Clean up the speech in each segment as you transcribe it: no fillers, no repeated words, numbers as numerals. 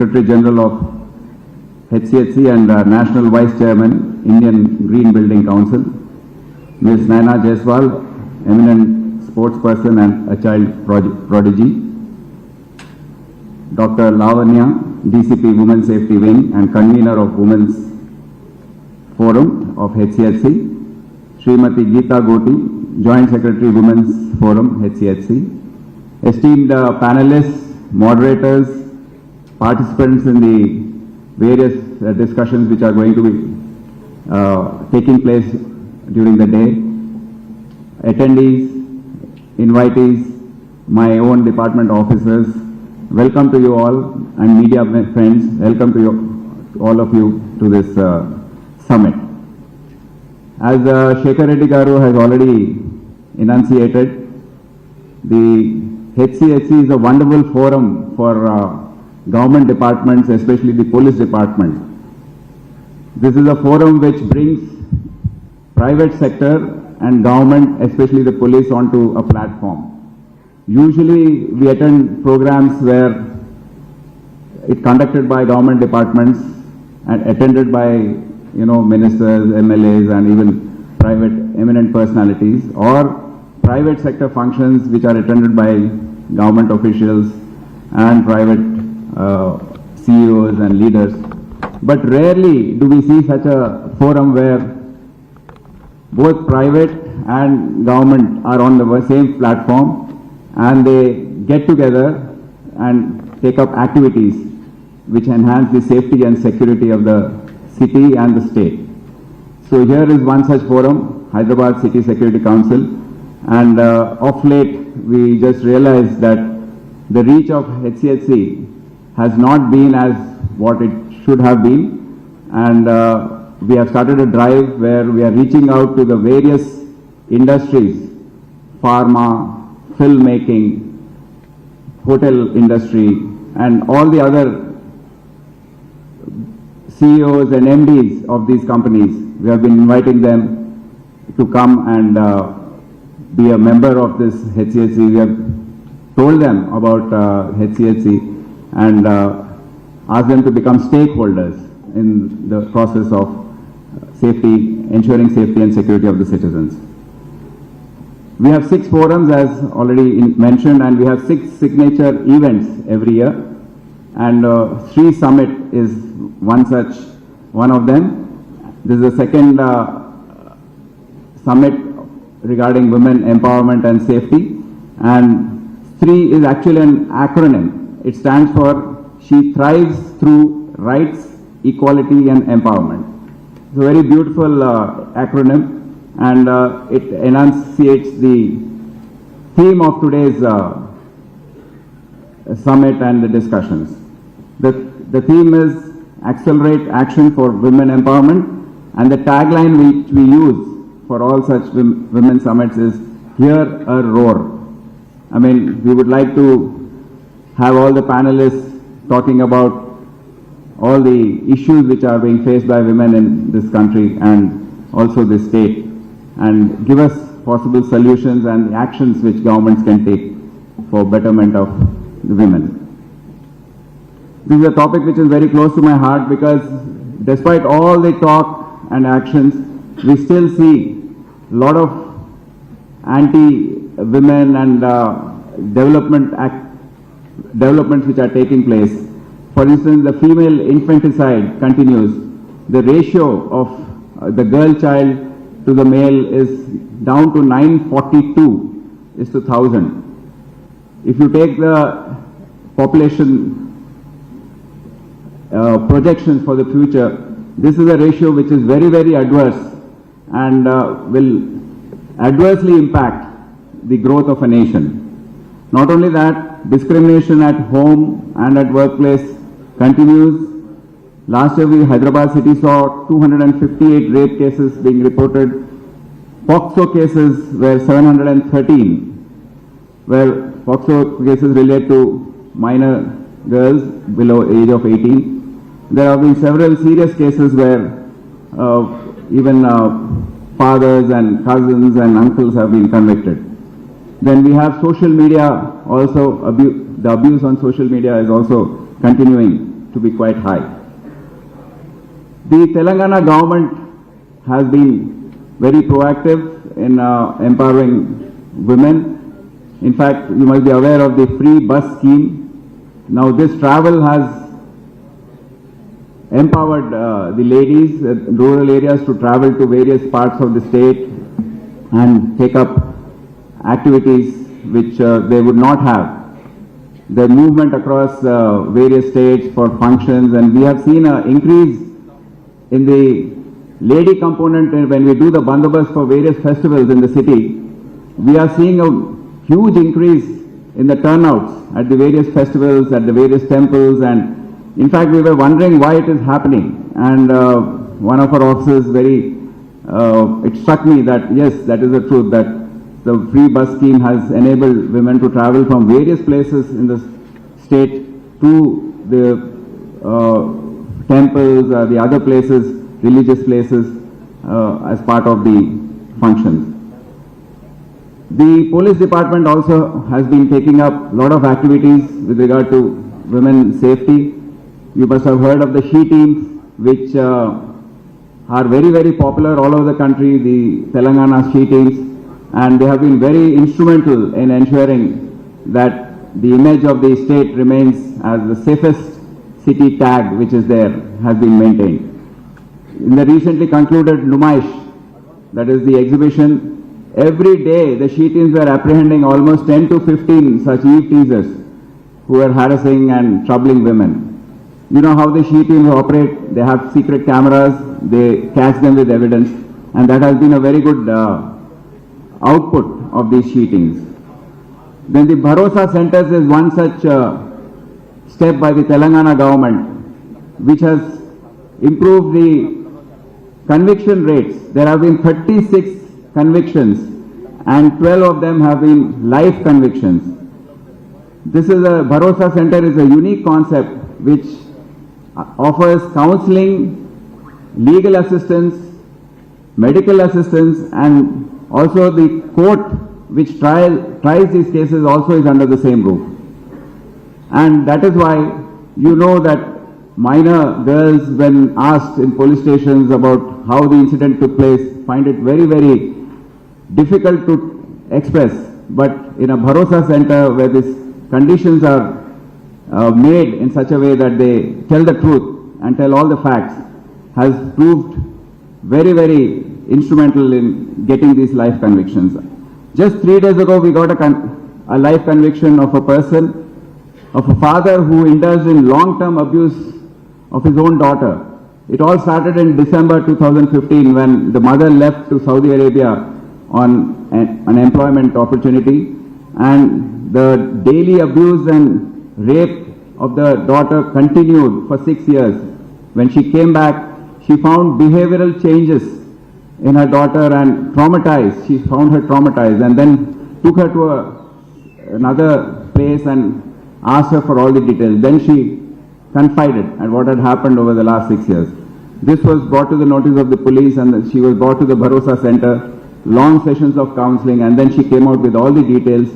Secretary General of HCHC and National Vice Chairman, Indian Green Building Council, Ms. Naina Jaiswal, eminent sportsperson and a child prodigy, Dr. Lavanya, DCP Women's Safety Wing and convener of Women's Forum of HCHC, Srimati Geeta Goti, Joint Secretary Women's Forum, HCHC, esteemed panelists, moderators, participants in the various discussions which are going to be taking place during the day, attendees, invitees, my own department officers, welcome to you all, and media friends, welcome to you, all of you to this summit. As Shekhar Reddy Garu has already enunciated, the HCHC is a wonderful forum for government departments, especially the police department. This is a forum which brings private sector and government, especially the police, onto a platform. Usually we attend programs where it's conducted by government departments and attended by ministers, MLAs and even private eminent personalities, or private sector functions which are attended by government officials and private CEOs and leaders. But rarely do we see such a forum where both private and government are on the same platform and they get together and take up activities which enhance the safety and security of the city and the state. So here is one such forum, Hyderabad City Security Council, and of late we just realized that the reach of HCHC has not been as what it should have been, and we have started a drive where we are reaching out to the various industries, pharma, filmmaking, hotel industry, and all the other CEOs and MDs of these companies. We have been inviting them to come and be a member of this HCHC. We have told them about HCHC and asked them to become stakeholders in the process of ensuring safety and security of the citizens. We have 6 forums as already mentioned, and we have 6 signature events every year, and STREE Summit is one of them. This is the second summit regarding women empowerment and safety, and STREE is actually an acronym. It stands for She Thrives Through Rights, Equality and Empowerment. It's a very beautiful acronym, and it enunciates the theme of today's summit and the discussions. The theme is Accelerate Action for Women Empowerment, and the tagline which we use for all such women summits is Hear a Roar. I mean, we would like to have all the panelists talking about all the issues which are being faced by women in this country and also this state, and give us possible solutions and actions which governments can take for betterment of the women. This is a topic which is very close to my heart because despite all the talk and actions, we still see a lot of anti-women and developments which are taking place. For instance, the female infanticide continues. The ratio of the girl child to the male is down to 942 is to 1,000. If you take the population projections for the future, this is a ratio which is very, very adverse and will adversely impact the growth of a nation. Not only that, discrimination at home and at workplace continues. Last year, Hyderabad city saw 258 rape cases being reported. POXO cases were 713, where POXO cases relate to minor girls below age of 18. There have been several serious cases where even fathers and cousins and uncles have been convicted. Then we have social media also, the abuse on social media is also continuing. to be quite high. The Telangana government has been very proactive in empowering women. In fact, you must be aware of the free bus scheme. Now this travel has empowered the ladies in rural areas to travel to various parts of the state and take up activities which they would not have. The movement across various states for functions, and we have seen an increase in the lady component when we do the bandobast for various festivals in the city. We are seeing a huge increase in the turnouts at the various festivals, at the various temples, and in fact we were wondering why it is happening. And one of our officers it struck me that yes, that is the truth, that the free bus scheme has enabled women to travel from various places in the state to the temples, the other places, religious places, as part of the functions. The police department also has been taking up a lot of activities with regard to women's safety. You must have heard of the SHE teams, which are very, very popular all over the country, the Telangana SHE teams, and they have been very instrumental in ensuring that the image of the state remains as the safest city tag which is there, has been maintained. In the recently concluded Numaish, that is the exhibition, every day the SHE teams were apprehending almost 10 to 15 such eve teasers who were harassing and troubling women. You know how the SHE teams operate, they have secret cameras, they catch them with evidence, and that has been a very good output of these SHE teams. Then the Bharosa centers is one such step by the Telangana government, which has improved the conviction rates. There have been 36 convictions and 12 of them have been life convictions. Bharosa Center is a unique concept which offers counseling, legal assistance, medical assistance, and also the court which tries these cases also is under the same roof. And that is why you know that minor girls, when asked in police stations about how the incident took place, find it very, very difficult to express. But in a Bharosa center where these conditions are made in such a way that they tell the truth and tell all the facts, has proved very, very instrumental in getting these life convictions. Just 3 days ago, we got a life conviction of a person, of a father who indulged in long-term abuse of his own daughter. It all started in December 2015 when the mother left to Saudi Arabia on an employment opportunity, and the daily abuse and rape of the daughter continued for 6 years. When she came back, she found behavioral changes in her daughter and traumatized. She found her traumatized and then took her to another place and asked her for all the details. Then she confided at what had happened over the last 6 years. This was brought to the notice of the police and she was brought to the Bharosa Center, long sessions of counseling, and then she came out with all the details.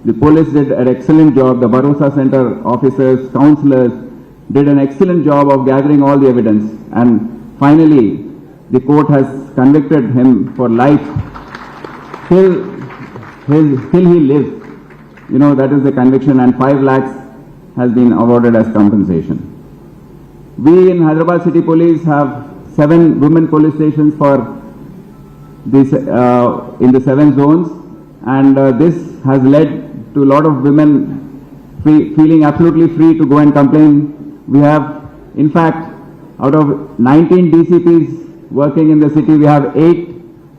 The police did an excellent job. The Bharosa Center officers, counselors did an excellent job of gathering all the evidence, and finally the court has convicted him for life till he lives. You know, that is the conviction, and 5 lakhs has been awarded as compensation. We in Hyderabad City Police have 7 women police stations for this in the 7 zones, and this has led to a lot of women feeling absolutely free to go and complain. We have, in fact, out of 19 DCPs working in the city, we have 8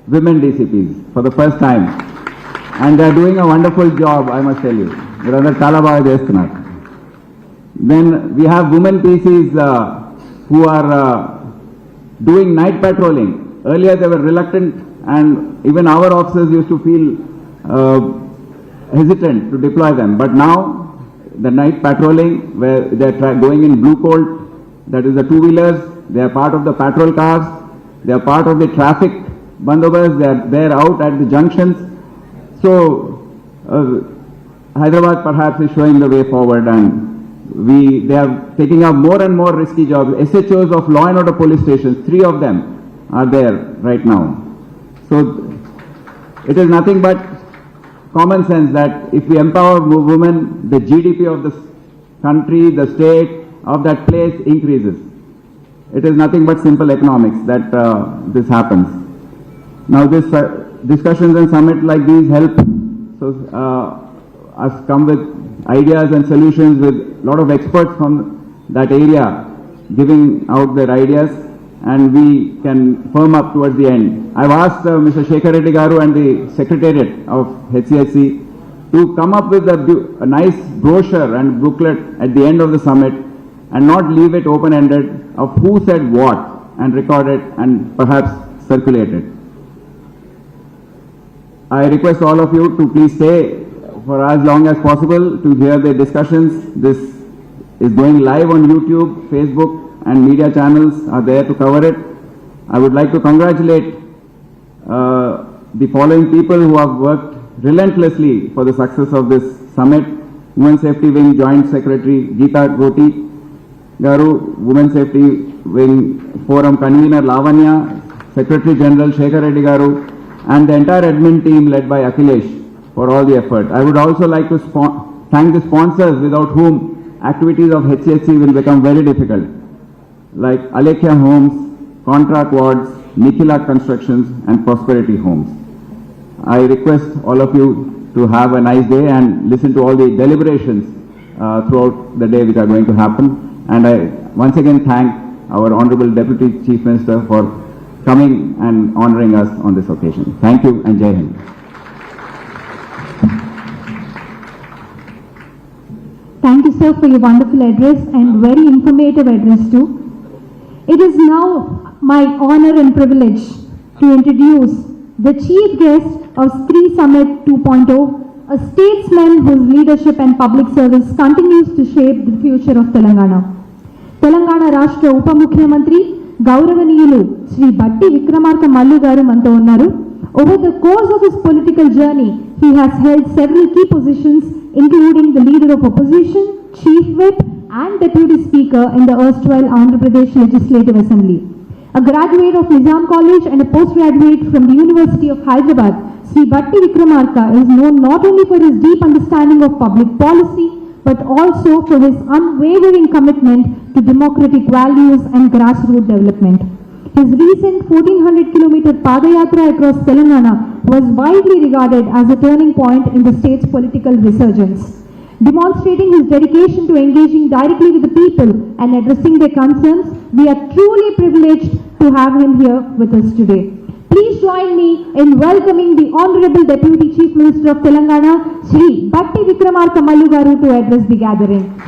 women DCPs for the first time, and they are doing a wonderful job, I must tell you. Then we have women PCs who are doing night patrolling. Earlier they were reluctant, and even our officers used to feel hesitant to deploy them. But now the night patrolling, where they are going in blue coat, that is the 2-wheelers, they are part of the patrol cars, they are part of the traffic bandobast, they are out at the junctions. So Hyderabad perhaps is showing the way forward, and they are taking up more and more risky jobs. SHOs of law and order police stations, 3 of them are there right now. So it is nothing but common sense that if we empower women, the GDP of the country, the state, of that place increases. It is nothing but simple economics that this happens. Now this discussions and summit like these help us come with ideas and solutions with a lot of experts from that area giving out their ideas, and we can firm up towards the end. I've asked Mr. Shekhar Reddy Garu and the Secretariat of HCSC to come up with a nice brochure and booklet at the end of the summit and not leave it open-ended of who said what, and record it and perhaps circulate it. I request all of you to please stay for as long as possible to hear the discussions. This is going live on YouTube, Facebook, and media channels are there to cover it. I would like to congratulate the following people who have worked relentlessly for the success of this summit. Women Safety Wing Joint Secretary Geeta Goti Garu, Women Safety Wing Forum Convener Lavanya, Secretary General Shekhar Reddy Garu, and the entire admin team led by Akhilesh for all the effort. I would also like to thank the sponsors without whom activities of HCSC will become very difficult, like Alekhya Homes, Contract Wards, Nikhila Constructions, and Prosperity Homes. I request all of you to have a nice day and listen to all the deliberations throughout the day which are going to happen. And I once again thank our Honorable Deputy Chief Minister for coming and honoring us on this occasion. Thank you and Jai Hind. Thank you, sir, for your wonderful address and very informative address too. It is now my honor and privilege to introduce the chief guest of STREE Summit 2.0, a statesman whose leadership and public service continues to shape the future of Telangana. Telangana Rashtra Upa Mukhyamantri Gauravaniyilu Shri Bhatti Vikramarka Mallu Garu manto unnaru. Over the course of his political journey, he has held several key positions, including the leader of opposition, chief whip, and deputy speaker in the erstwhile Andhra Pradesh Legislative Assembly. A graduate of Nizam College and a postgraduate from the University of Hyderabad, Shri Bhatti Vikramarka is known not only for his deep understanding of public policy, but also for his unwavering commitment to democratic values and grassroots development. His recent 1400-kilometer Padayatra across Telangana was widely regarded as a turning point in the state's political resurgence. Demonstrating his dedication to engaging directly with the people and addressing their concerns, we are truly privileged to have him here with us today. Please join me in welcoming the Honorable Deputy Chief Minister of Telangana, Shri Bhatti Vikramarka Mallu Garu, to address the gathering.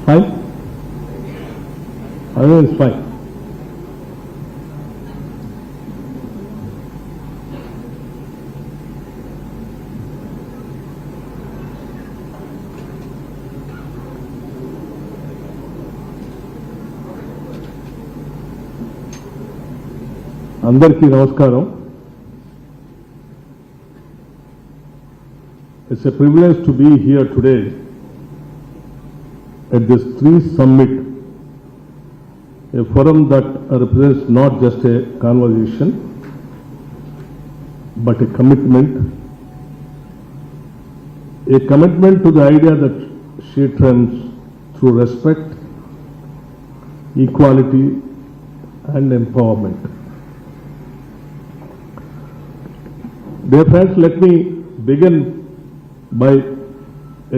Fine? I think it's fine. అందరికీ నమస్కారం. It's a privilege to be here today at this STREE Summit, a forum that represents not just a conversation, but a commitment to the idea that she trends through respect, equality, and empowerment. Dear friends, let me begin by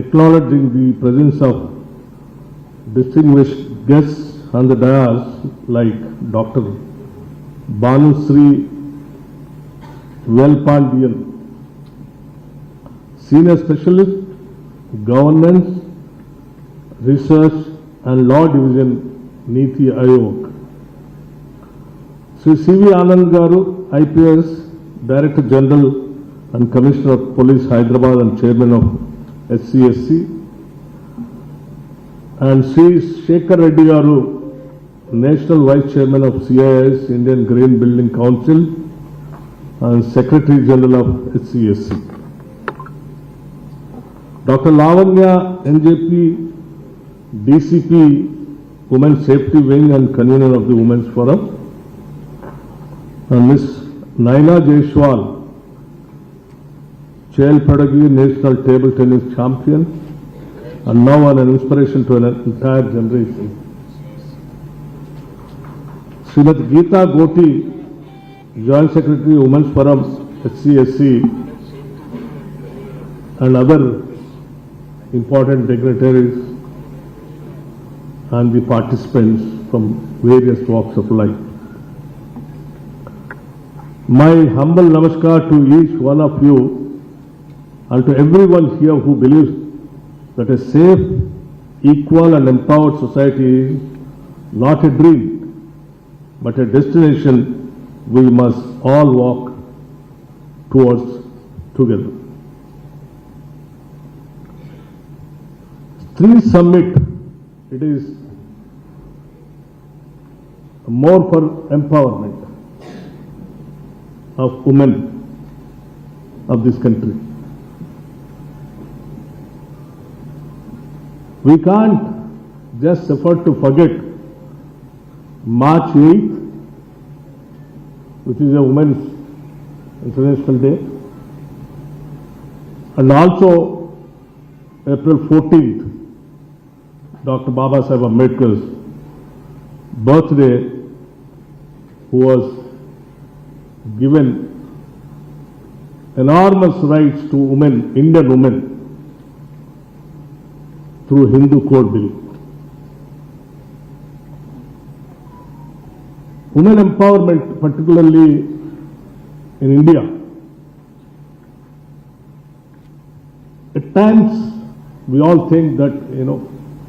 acknowledging the presence of distinguished guests on the dais like Dr. Banusri Velpandian, Senior Specialist, Governance, Research and Law Division, Niti Ayog. Sri C.V. Anand Garu, IPS, Director General and Commissioner of Police, Hyderabad, and Chairman of SCSC. and Sri Shekhar Reddy Garu, National Vice Chairman of CIS, Indian Green Building Council, and Secretary General of HCSC. Dr. Lavanya, NJP, DCP, Women's Safety Wing and Convener of the Women's Forum, and Ms. Naina Jaiswal, Chael Padagi, National Table Tennis Champion, and now an inspiration to an entire generation. Srimati Geeta Goti, Joint Secretary, Women's Forum, HCSC, and other important dignitaries and the participants from various walks of life. My humble namaskar to each one of you and to everyone here who believes that a safe, equal and empowered society is not a dream, but a destination we must all walk towards together. STREE Summit, it is more for empowerment of women of this country. We can't just afford to forget March 8th, which is a Women's International Day, and also April 14th, Dr. Baba Saheb Ambedkar's birthday, who was given enormous rights to women, Indian women, through Hindu Code Bill. Women empowerment, particularly in India, at times we all think that,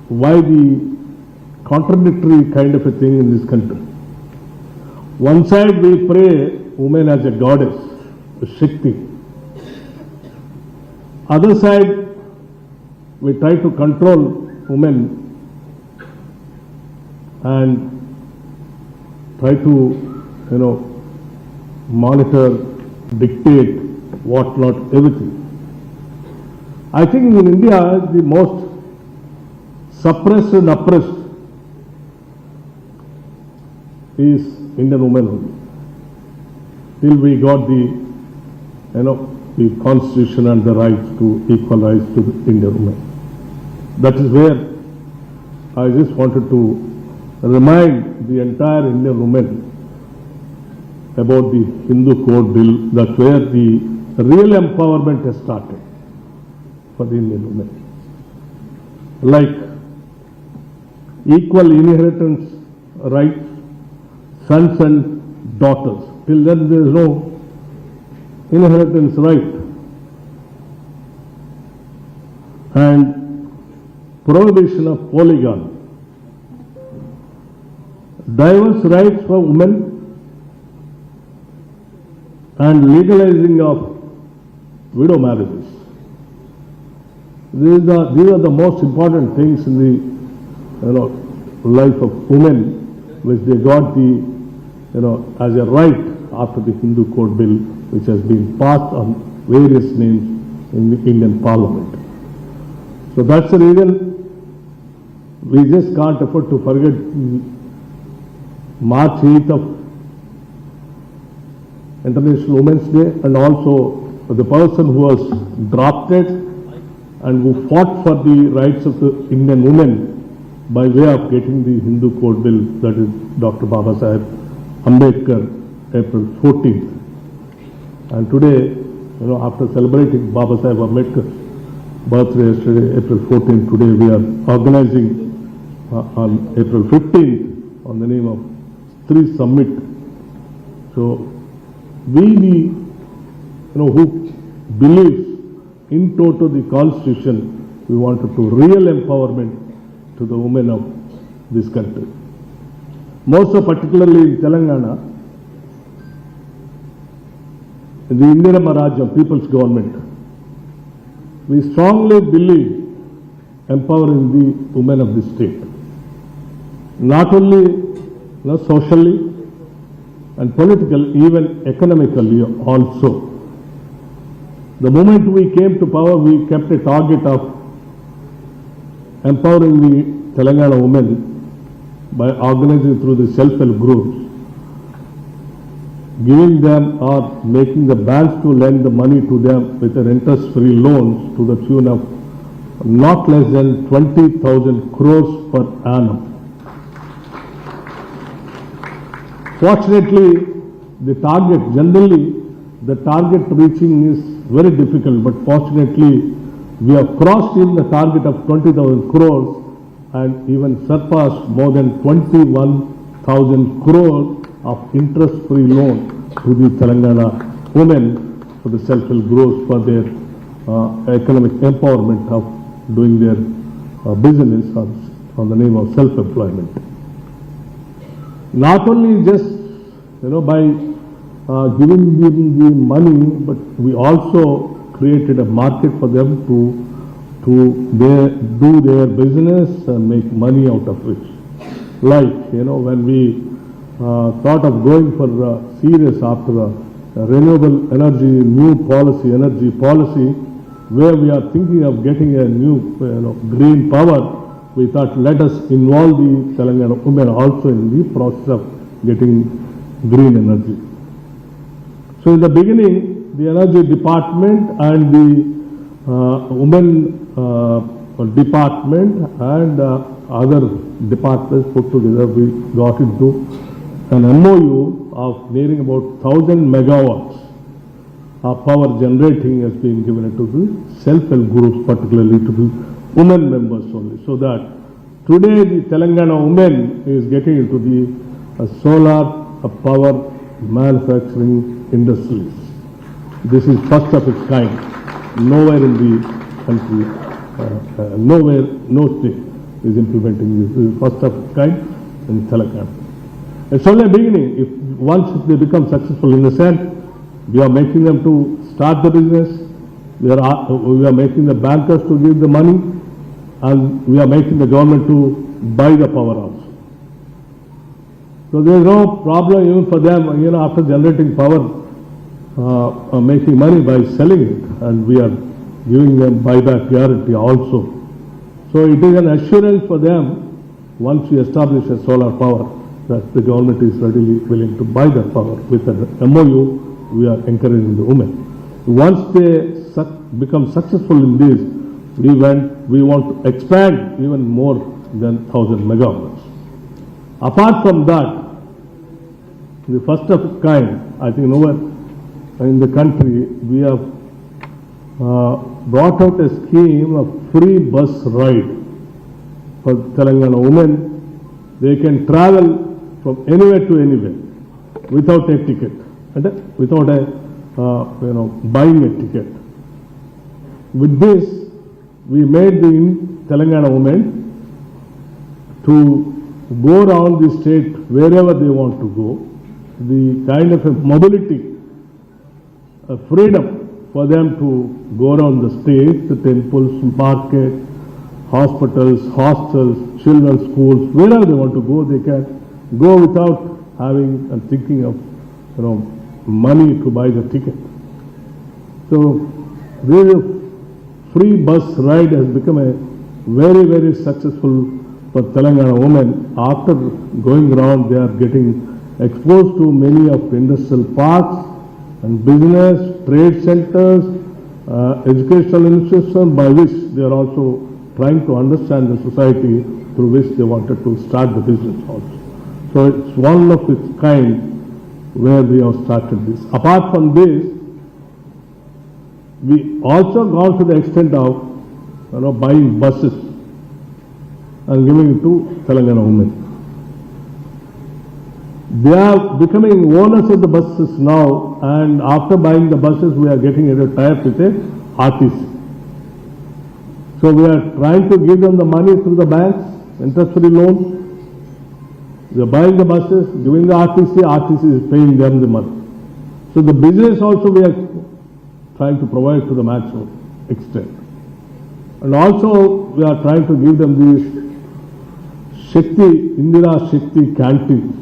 why the contradictory kind of a thing in this country. One side we pray women as a goddess, a Shakti. Other side we try to control women and try to, monitor, dictate, what not, everything. I think in India, the most suppressed and oppressed is Indian women only. Till we got the constitution and the right to equal rights to the Indian women. That is where I just wanted to remind the entire Indian women about the Hindu Code Bill. That's where the real empowerment has started for the Indian women. Like equal inheritance rights, sons and daughters. Till then there is no inheritance right. And prohibition of polygamy. Diverse rights for women and legalizing of widow marriages. These are the most important things in the life of women, which they got as a right after the Hindu Code Bill, which has been passed on various names in the Indian Parliament. So that's the reason we just can't afford to forget March 8th of International Women's Day, and also the person who was drafted and who fought for the rights of the Indian women by way of getting the Hindu Code Bill, that is Dr. Baba Saheb Ambedkar, April 14th. And today, after celebrating Baba Saheb Ambedkar's birthday yesterday, April 14th, today we are organizing on April 15th on the name of STREE Summit. So we who believes in toto the Constitution, we wanted to real empowerment to the women of this country. More so particularly in Telangana, in the Indirama Rajyam, People's Government, we strongly believe empowering the women of the state. Not only socially and politically, even economically also. The moment we came to power, we kept a target of empowering the Telangana women by organizing through the self-help groups, giving them or making the banks to lend the money to them with an interest-free loans to the tune of not less than 20,000 crores per annum. Fortunately, the target, generally, the target reaching is very difficult, but fortunately, we have crossed in the target of 20,000 crores and even surpassed more than 21,000 crores of interest-free loan to the Telangana women for the self-help groups for their economic empowerment of doing their business on the name of self-employment. Not only just by giving them the money, but we also created a market for them to do their business and make money out of it. Like, when we thought of going for serious after a renewable energy, energy policy, where we are thinking of getting a new green power, we thought let us involve the Telangana women also in the process of getting green energy. So in the beginning, the energy department and the women department and other departments put together, we got into an MOU of nearing about 1,000 megawatts of power generating has been given to the self-help groups, particularly to the women members only. So that today the Telangana women is getting into the solar power manufacturing industries. This is first of its kind. Nowhere in the country, no state is implementing this. This is first of its kind in Telangana. It's only a beginning. Once they become successful in the sense, we are making them to start the business, we are making the bankers to give the money, and we are making the government to buy the power also. So there is no problem even for them, after generating power, making money by selling it, and we are giving them buyback guarantee also. So it is an assurance for them, once we establish a solar power, that the government is readily willing to buy that power. With an MOU, we are encouraging the women. Once they become successful in this, we want to expand even more than 1,000 megawatts. Apart from that, the first of its kind, I think nowhere in the country, we have brought out a scheme of free bus ride for Telangana women. They can travel from anywhere to anywhere without a ticket, and without buying a ticket. With this, we made the Telangana women to go around the state wherever they want to go. The kind of a mobility, a freedom for them to go around the state, the temples, market, hospitals, hostels, children's schools, wherever they want to go, they can go without having and thinking of money to buy the ticket. So this free bus ride has become a very, very successful for Telangana women. After going around, they are getting exposed to many of industrial parks and business, trade centers, educational institutions, by which they are also trying to understand the society through which they wanted to start the business also. So it's one of its kind where we have started this. Apart from this, we also gone to the extent of buying buses and giving it to Telangana women. They are becoming owners of the buses now, and after buying the buses, we are getting a tie-up with a RTC. So we are trying to give them the money through the banks, interest-free loans. They are buying the buses, giving the RTC, RTC is paying them the money. So the business also we are trying to provide to the maximum extent. And also we are trying to give them these Shakti, Indira Shakti canteens.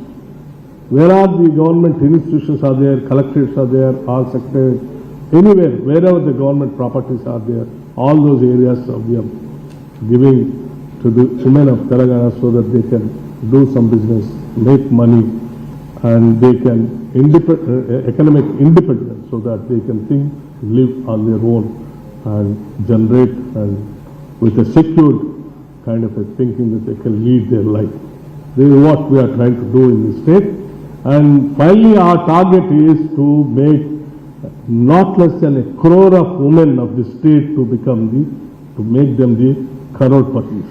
Where are the government institutions are there, collectorates are there, all secretariats, anywhere, wherever the government properties are there, all those areas we are giving to the women of Telangana so that they can do some business, make money, and they can economic independence so that they can think, live on their own and generate and with a secured kind of a thinking that they can lead their life. This is what we are trying to do in the state. And finally our target is to make not less than 1 crore of women of the state to make them the crorepati's.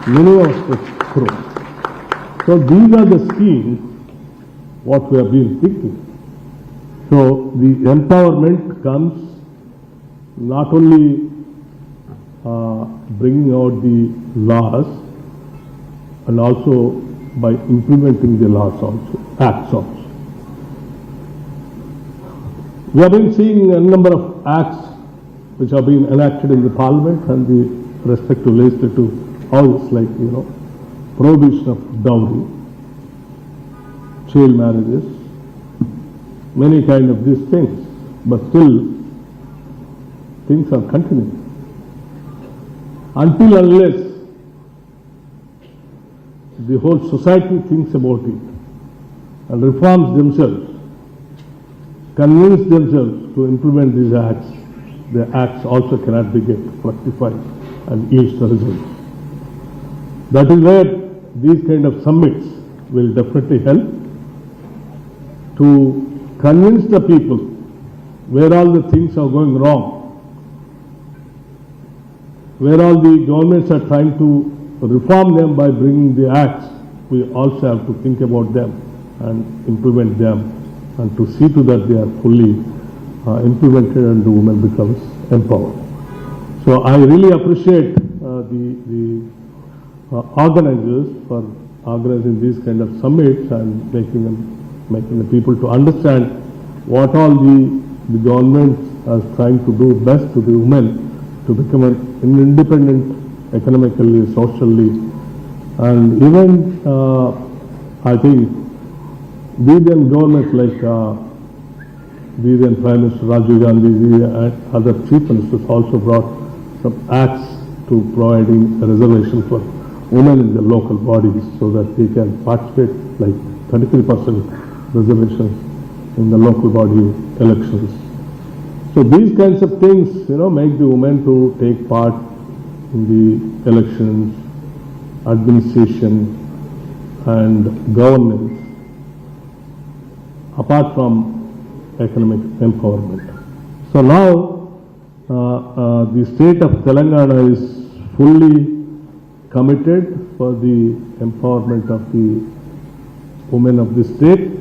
Minimum of crore. So these are the schemes what we have been thinking. So the empowerment comes not only bringing out the laws and also by implementing the laws also, acts also. We have been seeing a number of acts which have been enacted in the parliament and the respective legislative house, like, prohibition of dowry, child marriages, many kind of these things, but still things are continuing. Until unless the whole society thinks about it and reforms themselves, convince themselves to implement these acts, the acts also cannot be get fructified and yield the results. That is where these kind of summits will definitely help to convince the people where all the things are going wrong, where all the governments are trying to reform them by bringing the acts. We also have to think about them and implement them and to see to that they are fully implemented and the woman becomes empowered. So I really appreciate the organizers for organizing these kind of summits and making the people to understand what all the government is trying to do best to the women to become an independent economically, socially, and even I think the then governments like the then Prime Minister Rajiv Gandhi and other chief ministers also brought some acts to providing a reservation for women in the local bodies so that they can participate, like 33% reservations in the local body elections. So these kinds of things, make the women to take part in the elections, administration and governance, apart from economic empowerment. So now the state of Telangana is fully committed for the empowerment of the women of the state,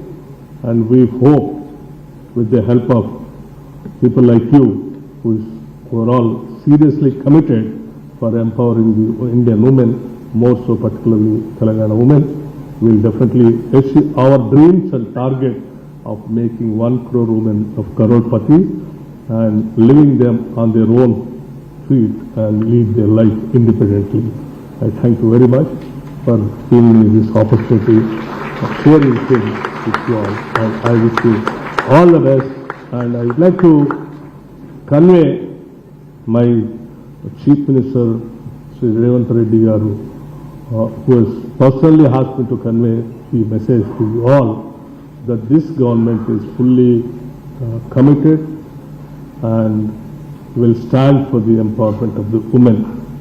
and we hope with the help of people like you who are all seriously committed for empowering the Indian women, more so particularly Telangana women, will definitely achieve our dreams and target of making 1 crore women of crorepati's and living them on their own feet and lead their life independently. I thank you very much for giving me this opportunity of sharing things with you all, and I wish you all the best. And I would like to convey my Chief Minister, Sri Revanth Reddy Garu, who has personally asked me to convey the message to you all that this government is fully committed and will stand for the empowerment of the women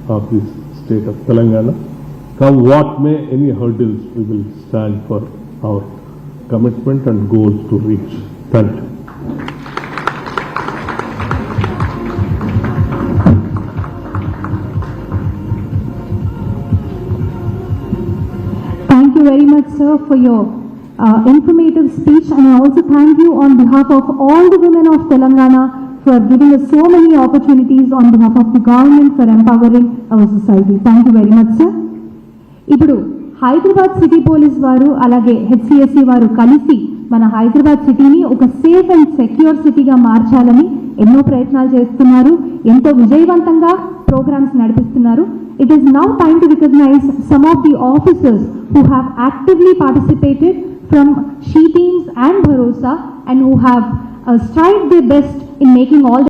of this state of Telangana. Come what may, any hurdles, we will stand for our commitment and goals to reach. Thank you. Thank you very much, sir, for your informative speech, and I also thank you on behalf of all the women of Telangana for giving us so many opportunities on behalf of the government for empowering our society. Thank you very much, sir. ఇప్పుడు Hyderabad city police వారు అలాగే హెచ్సిఎస్సి వారు కలిసి మన హైదరాబాద్ సిటీని ఒక safe and secure సిటీగా మార్చాలని ఎన్నో ప్రయత్నాలు చేస్తున్నారు, ఎంతో విజయవంతంగా ప్రోగ్రామ్స్ నడిపిస్తున్నారు. It is now time to recognize some of the officers who have actively participated from SHE teams and Bharosa and who have strived their best in making all the